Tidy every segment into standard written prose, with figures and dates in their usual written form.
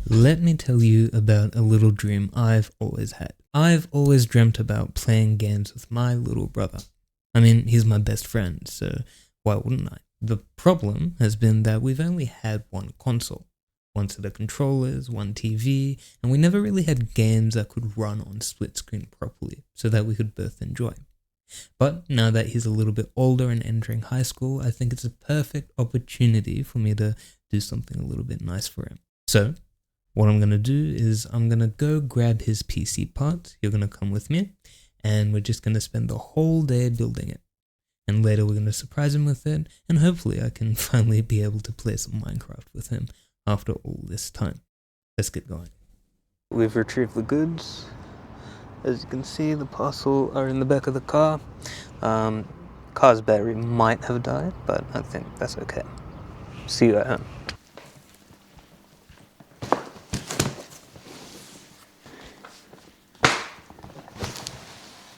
Let me tell you about a little dream I've always had. I've always dreamt about playing games with my little brother. I mean, he's my best friend, so why wouldn't I? The problem has been that we've only had one console, one set of controllers, one TV, and we never really had games that could run on split screen properly so that we could both enjoy. But now that he's a little bit older and entering high school, I think it's a perfect opportunity for me to do something a little bit nice for him. So, what I'm going to do is I'm going to go grab his PC parts, you're going to come with me, and we're just going to spend the whole day building it. And later we're going to surprise him with it, and hopefully I can finally be able to play some Minecraft with him after all this time. Let's get going. We've retrieved the goods. As you can see, the parcel are in the back of the car. Car's battery might have died, but I think that's okay. See you at home.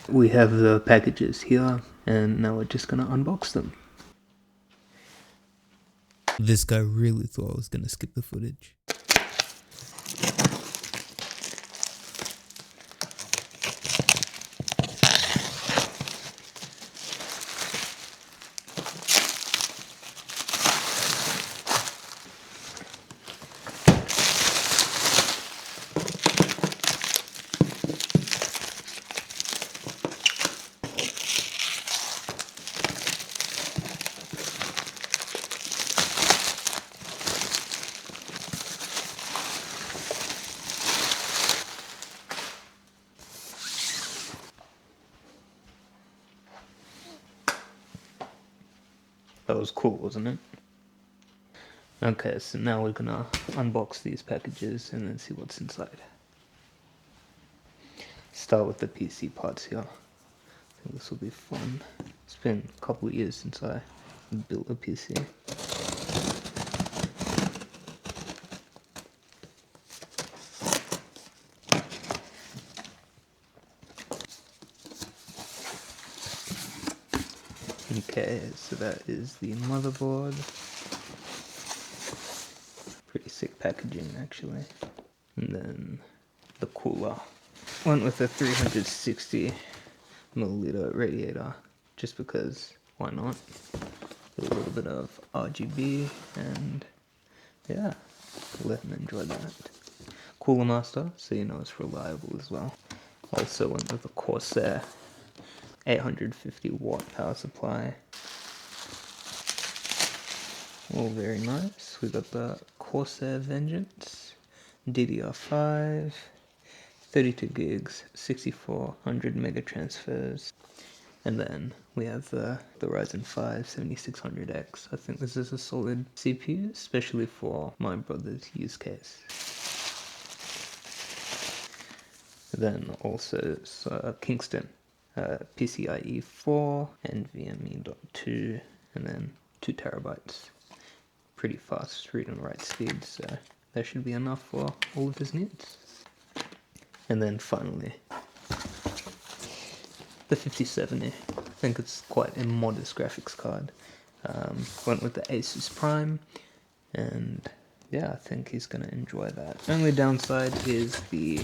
We have the packages here, and now we're just gonna unbox them. This guy really thought I was gonna skip the footage. That was cool, wasn't it? Okay, so now we're gonna unbox these packages and then see what's inside. Start with the PC parts here. I think this will be fun. It's been a couple of years since I built a PC. Okay, so that is the motherboard. Pretty sick packaging actually. And then the cooler. Went with a 360 milliliter radiator just because why not? A little bit of RGB and yeah, let him enjoy that. Coolermaster, so you know it's reliable as well. Also went with a Corsair 850 watt power supply. All very nice. We got the Corsair Vengence, DDR5, 32 gigs, 6400 mega transfers. And then we have the Ryzen 5 7600X. I think this is a solid CPU, especially for my brother's use case. Then also Kingston, PCIe 4, NVMe.2, and then 2 terabytes. Pretty fast read and write speed, so that should be enough for all of his needs. And then finally, the 5070. I think it's quite a modest graphics card. Went with the Asus Prime, and yeah, I think he's gonna enjoy that. Only downside is the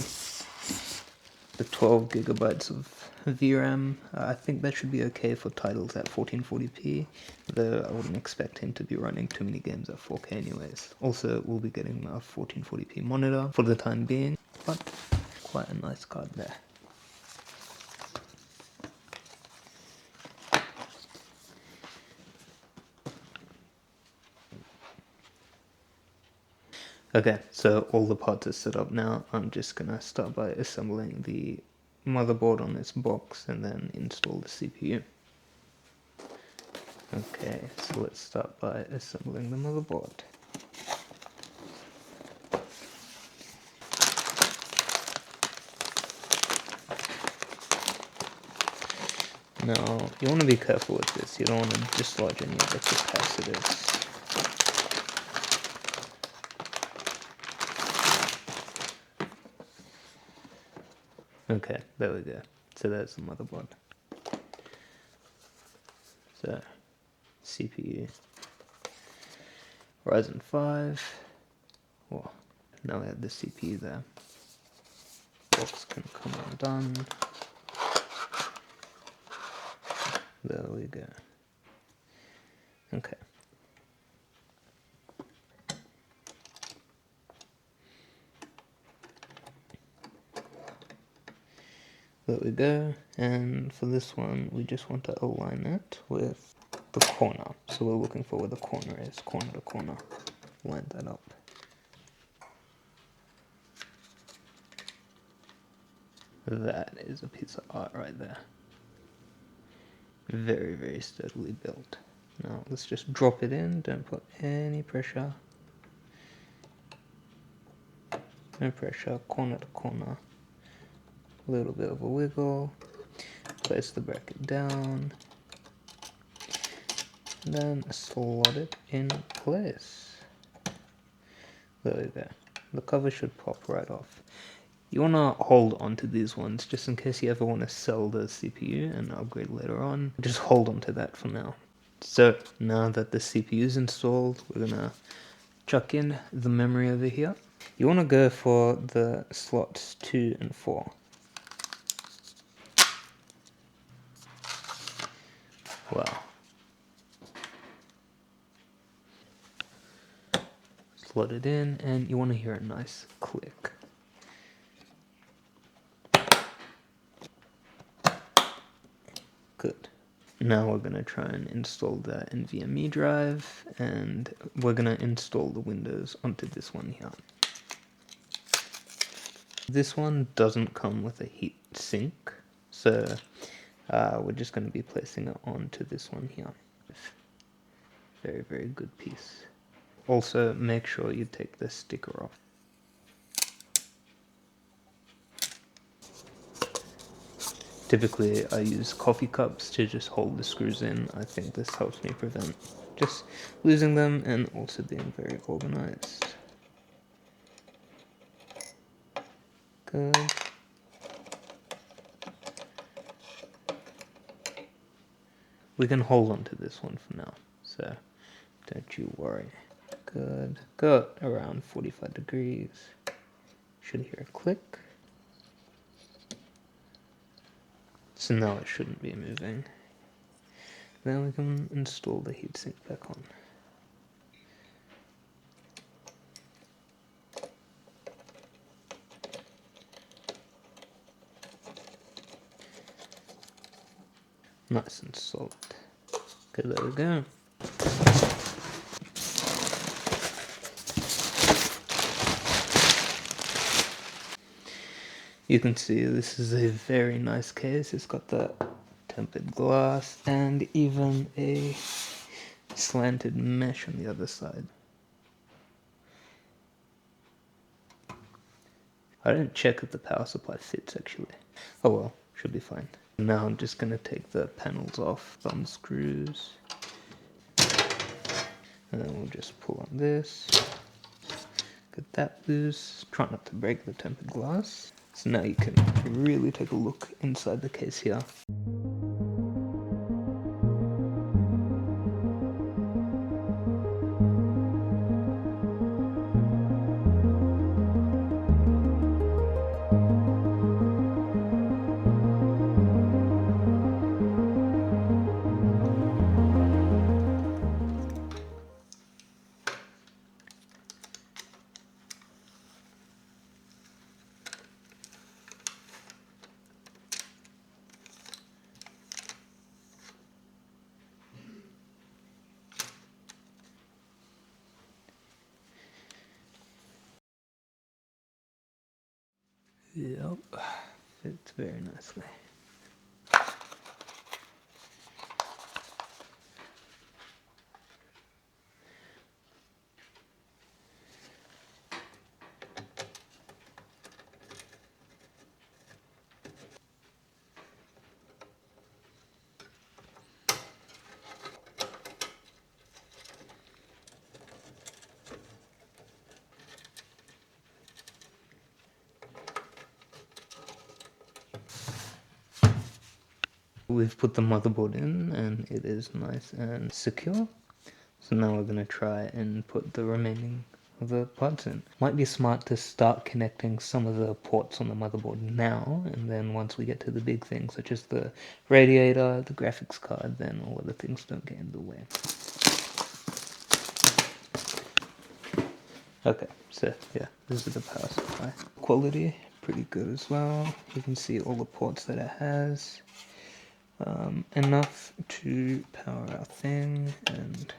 12 gigabytes of VRAM. I think that should be okay for titles at 1440p, though I wouldn't expect him to be running too many games at 4K anyways. Also, we'll be getting a 1440p monitor for the time being, but quite a nice card there. Okay, so all the parts are set up now. I'm just gonna start by assembling the motherboard on this box and then install the CPU. Okay, so let's start by assembling the motherboard. Now, you want to be careful with this. You don't want to dislodge any of the capacitors. Okay, there we go. So there's the motherboard. So, CPU. Ryzen 5. Oh, Now we have the CPU there. Box can come undone. There we go. Okay. There we go, and for this one we just want to align it with the corner. So we're looking for where the corner is, corner to corner. Line that up. That is a piece of art right there. Very, very steadily built. Now let's just drop it in, don't put any pressure. No pressure, corner to corner. A little bit of a wiggle. Place the bracket down. And then slot it in place. There we go. The cover should pop right off. You want to hold on to these ones just in case you ever want to sell the CPU and upgrade later on. Just hold on to that for now. So now that the CPU is installed, we're going to chuck in the memory over here. You want to go for the slots 2 and 4. Wow. Slot it in and you want to hear a nice click. Good. Now we're going to try and install the NVMe drive, and we're going to install the Windows onto this one here. This one doesn't come with a heat sink, so we're just going to be placing it onto this one here. Very, very good piece. Also, make sure you take the sticker off. Typically, I use coffee cups to just hold the screws in. I think this helps me prevent just losing them and also being very organized. Good. We can hold on to this one for now, so don't you worry. Good. Go around 45 degrees. Should hear a click. So now it shouldn't be moving. Then we can install the heatsink back on. Nice and solid. Okay, there we go. You can see this is a very nice case. It's got the tempered glass and even a slanted mesh on the other side. I didn't check if the power supply fits actually. Oh well, should be fine. Now I'm just going to take the panels off, thumb screws. And then we'll just pull on this. Get that loose. Try not to break the tempered glass. So now you can really take a look inside the case here. Yep, fits very nicely. We've put the motherboard in and it is nice and secure. So now we're going to try and put the remaining of the parts in. Might be smart to start connecting some of the ports on the motherboard now, and then once we get to the big things such as the radiator, the graphics card, then all of the things don't get in the way. Okay, so yeah, this is the power supply. Quality, pretty good as well. You can see all the ports that it has. Enough to power our thing, and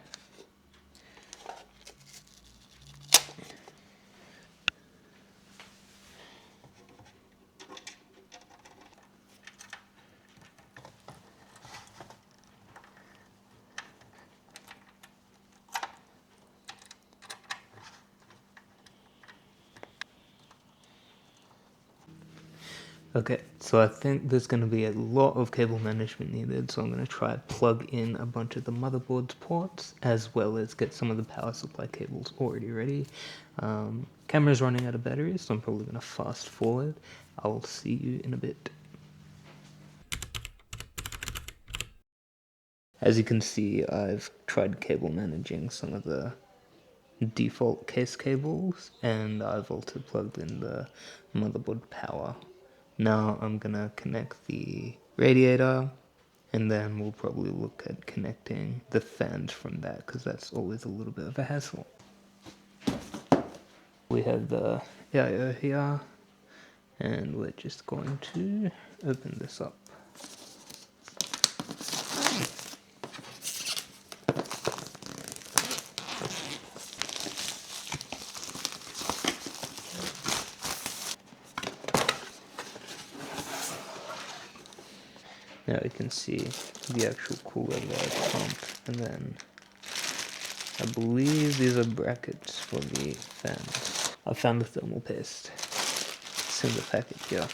okay, so I think there's going to be a lot of cable management needed, so I'm going to try to plug in a bunch of the motherboard's ports, as well as get some of the power supply cables already ready. Camera's running out of batteries, so I'm probably going to fast forward. I'll see you in a bit. As you can see, I've tried cable managing some of the default case cables, and I've also plugged in the motherboard power. Now I'm gonna connect the radiator, and then we'll probably look at connecting the fans from that, because that's always a little bit of a hassle. We have the AIO here, and we're just going to open this up. Now you can see the actual cooler there pump, and then I believe these are brackets for the fans. I found the thermal paste. It's in the packet here.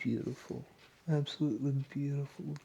Beautiful. Absolutely beautiful.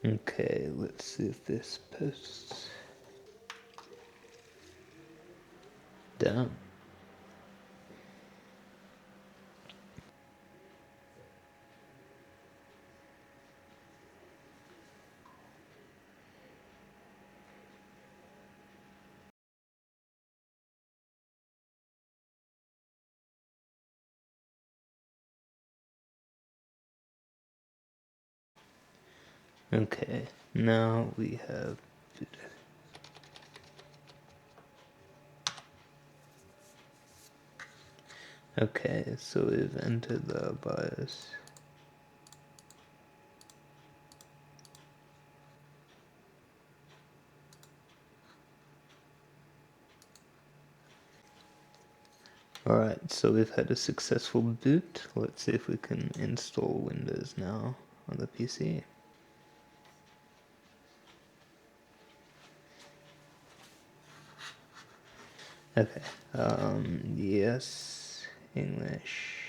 Okay, let's see if this posts. Damn. Okay, now we have booted. Okay, so we've entered the BIOS. Alright, so we've had a successful boot. Let's see if we can install Windows now on the PC. Okay, yes, English.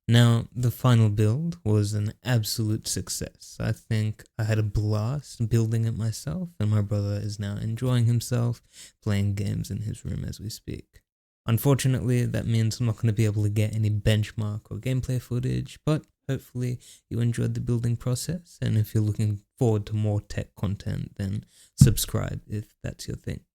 Now, the final build was an absolute success. I think I had a blast building it myself, and my brother is now enjoying himself playing games in his room as we speak. Unfortunately, that means I'm not going to be able to get any benchmark or gameplay footage, but hopefully you enjoyed the building process, and if you're looking forward to more tech content, then subscribe if that's your thing.